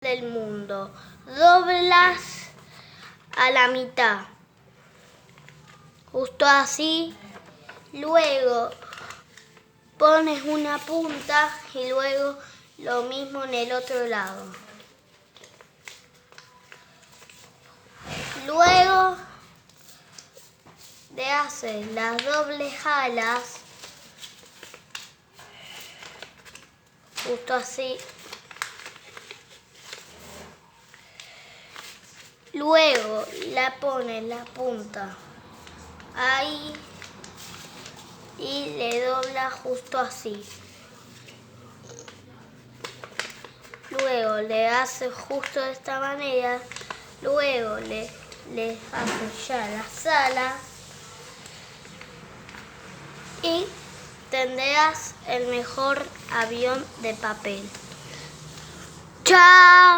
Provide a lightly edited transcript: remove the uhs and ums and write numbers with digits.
del mundo. Doblas a la mitad, justo así. Luego pones una punta y luego lo mismo en el otro lado. Luego le haces las dobles alas, justo así. Luego la pones la punta ahí y le doblas justo así. Luego le haces justo de esta manera. Luego le haces ya las alas y tendrás el mejor avión de papel. ¡Chao!